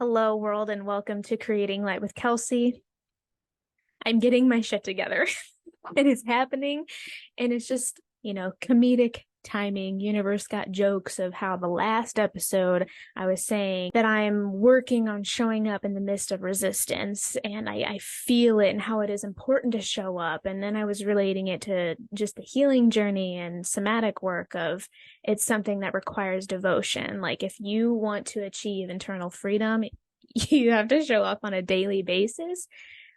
Hello, world, and welcome to Creating Light with Kelsey. I'm getting my shit together. It is happening, and it's just, comedic timing. Universe got jokes of how the last episode I was saying that I'm working on showing up in the midst of resistance, and I feel it and how it is important to show up. And then I was relating it to just the healing journey and somatic work of it's something that requires devotion. Like if you want to achieve internal freedom, you have to show up on a daily basis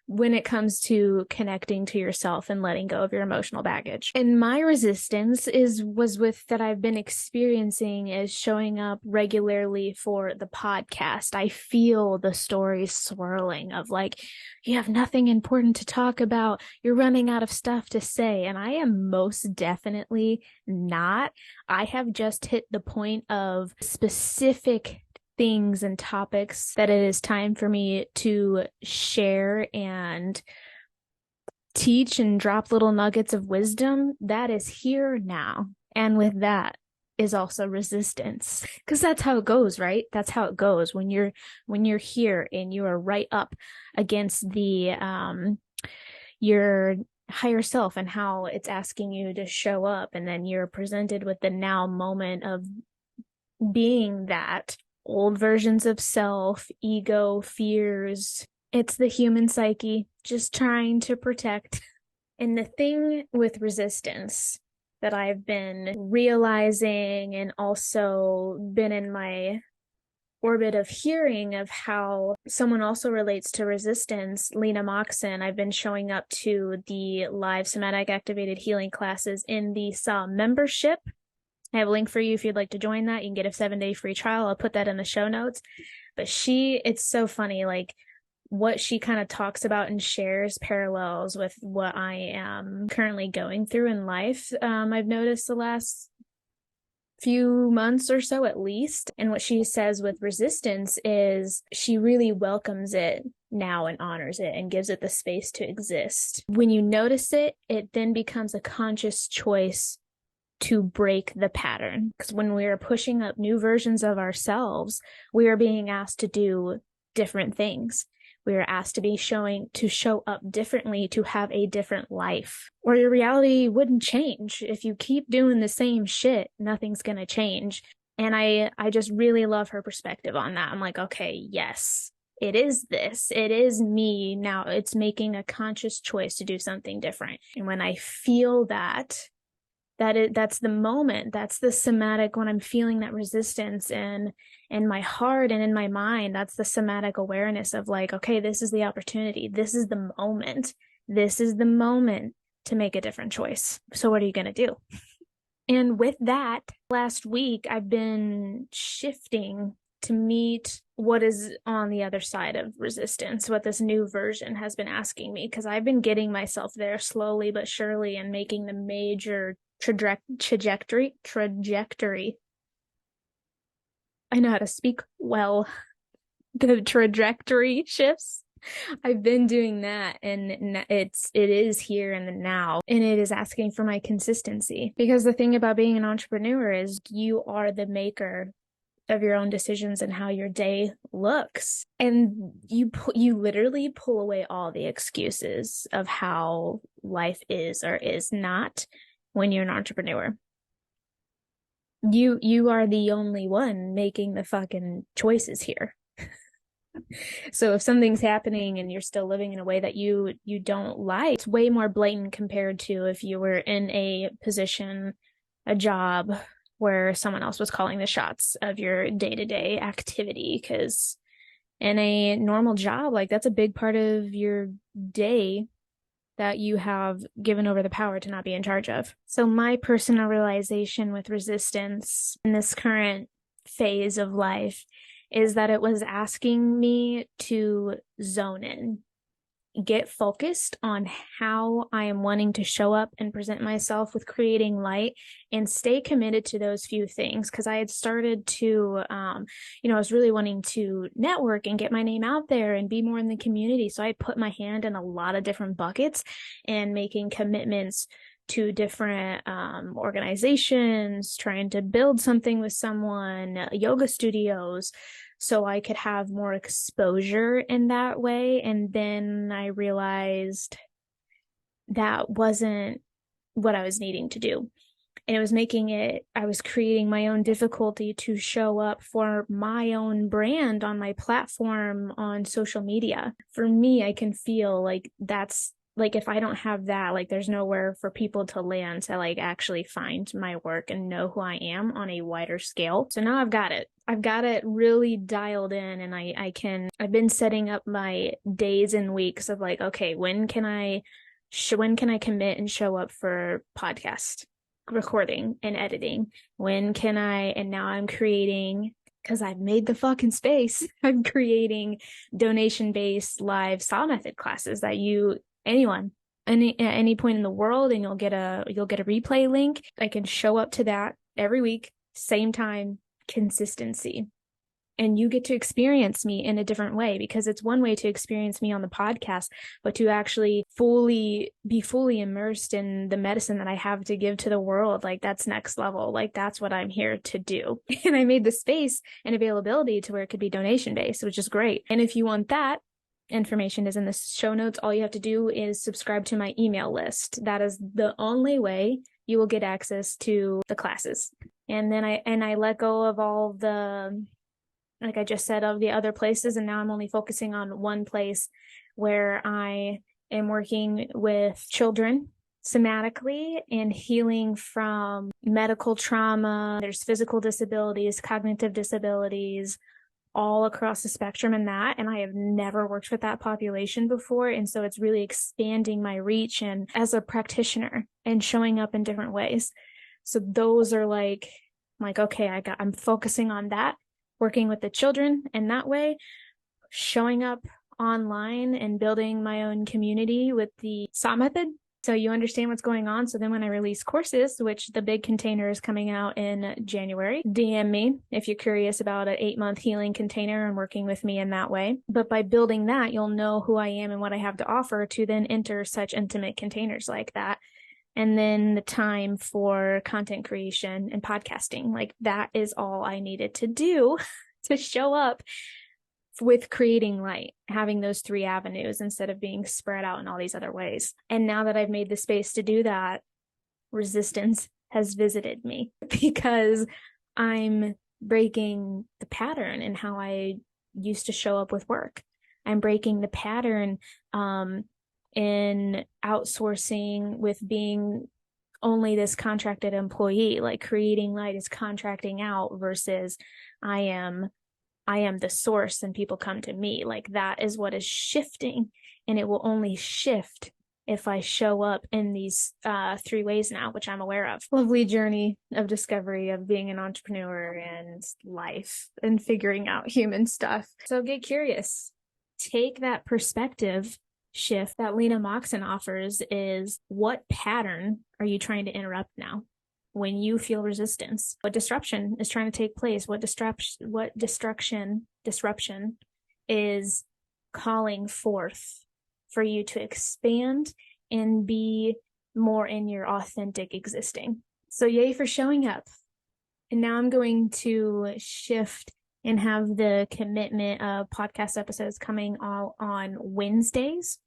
when it comes to connecting to yourself and letting go of your emotional baggage. And my resistance was with that I've been experiencing is showing up regularly for the podcast. I feel the stories swirling of like, you have nothing important to talk about. You're running out of stuff to say. And I am most definitely not. I have just hit the point of specific things and topics that it is time for me to share and teach and drop little nuggets of wisdom that is here now. And with that is also resistance, because that's how it goes, right? That's how it goes when you're here and you are right up against the your higher self and how it's asking you to show up, and then you're presented with the now moment of being that old versions of self, ego, fears. It's the human psyche just trying to protect. And the thing with resistance that I've been realizing and also been in my orbit of hearing of how someone also relates to resistance, Lena Moxon. I've been showing up to the live somatic activated healing classes in the SAW membership. I have a link for you if you'd like to join that. You can get a 7-day free trial. I'll put that in the show notes. But it's so funny, like what she kind of talks about and shares parallels with what I am currently going through in life. I've noticed the last few months or so at least. And what she says with resistance is she really welcomes it now and honors it and gives it the space to exist. When you notice it, it then becomes a conscious choice to break the pattern. Because when we are pushing up new versions of ourselves, we are being asked to do different things. We are asked to show up differently, to have a different life. Or your reality wouldn't change. If you keep doing the same shit, nothing's gonna change. And I just really love her perspective on that. I'm like, okay, yes, it is this. It is me now. It's making a conscious choice to do something different. And when I feel that's the moment, that's the somatic, when I'm feeling that resistance in my heart and in my mind, that's the somatic awareness of like, okay, this is the opportunity. This is the moment. This is the moment to make a different choice. So what are you going to do? And with that, last week, I've been shifting to meet what is on the other side of resistance, what this new version has been asking me, because I've been getting myself there slowly but surely and making the major trajectory. I know how to speak well. The trajectory shifts. I've been doing that, and it is here in the now, and it is asking for my consistency. Because the thing about being an entrepreneur is you are the maker of your own decisions and how your day looks, and you literally pull away all the excuses of how life is or is not. When you're an entrepreneur, you are the only one making the fucking choices here. So if something's happening and you're still living in a way that you don't like, it's way more blatant compared to if you were in a position, a job where someone else was calling the shots of your day-to-day activity. Because in a normal job, like that's a big part of your day that you have given over the power to not be in charge of. So my personal realization with resistance in this current phase of life is that it was asking me to zone in, get focused on how I am wanting to show up and present myself with creating light, and stay committed to those few things. Because I had started to, I was really wanting to network and get my name out there and be more in the community. So I put my hand in a lot of different buckets and making commitments to different organizations, trying to build something with someone, yoga studios, so I could have more exposure in that way. And then I realized that wasn't what I was needing to do. And it was I was creating my own difficulty to show up for my own brand on my platform on social media. For me, I can feel like that's like, if I don't have that, like there's nowhere for people to land to like actually find my work and know who I am on a wider scale. So now I've got it really dialed in, and I've been setting up my days and weeks of like, okay, when can I commit and show up for podcast recording and editing? And now I'm creating, because I've made the fucking space, I'm creating donation-based live saw method classes that anyone at any point in the world, and you'll get a replay link. I can show up to that every week, same time, consistency. And you get to experience me in a different way, because it's one way to experience me on the podcast, but to actually be fully immersed in the medicine that I have to give to the world, like that's next level. Like that's what I'm here to do. And I made the space and availability to where it could be donation based, which is great. And if you want that, information is in the show notes. All you have to do is subscribe to my email list. That is the only way you will get access to the classes. And then I let go of all the, like I just said, of the other places. And now I'm only focusing on one place where I am working with children somatically and healing from medical trauma. There's physical disabilities, cognitive disabilities, all across the spectrum in that. And I have never worked with that population before. And so it's really expanding my reach and as a practitioner and showing up in different ways. So those are like, okay, I'm focusing on that, working with the children in that way, showing up online and building my own community with the SAW method. So you understand what's going on. So then when I release courses, which the big container is coming out in January, DM me if you're curious about an 8-month healing container and working with me in that way. But by building that, you'll know who I am and what I have to offer to then enter such intimate containers like that. And then the time for content creation and podcasting, like that is all I needed to do to show up with creating light, having those 3 avenues instead of being spread out in all these other ways. And now that I've made the space to do that, resistance has visited me because I'm breaking the pattern in how I used to show up with work. I'm breaking the pattern in outsourcing with being only this contracted employee. Like creating light is contracting out versus I am the source and people come to me. Like that is what is shifting, and it will only shift if I show up in these 3 ways now, which I'm aware of. Lovely journey of discovery of being an entrepreneur and life and figuring out human stuff. So get curious. Take that perspective shift that Lena Moxon offers. Is what pattern are you trying to interrupt now? When you feel resistance, what disruption is trying to take place? What disruption is calling forth for you to expand and be more in your authentic existing? So yay for showing up. And now I'm going to shift and have the commitment of podcast episodes coming all on Wednesdays,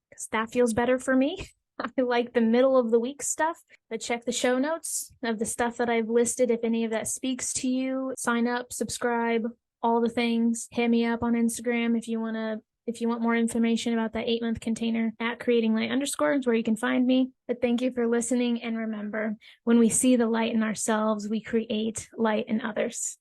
because that feels better for me. I like the middle of the week stuff, but check the show notes of the stuff that I've listed. If any of that speaks to you, sign up, subscribe, all the things. Hit me up on Instagram if you want more information about that 8-month container at creatinglight_ is where you can find me. But thank you for listening. And remember, when we see the light in ourselves, we create light in others.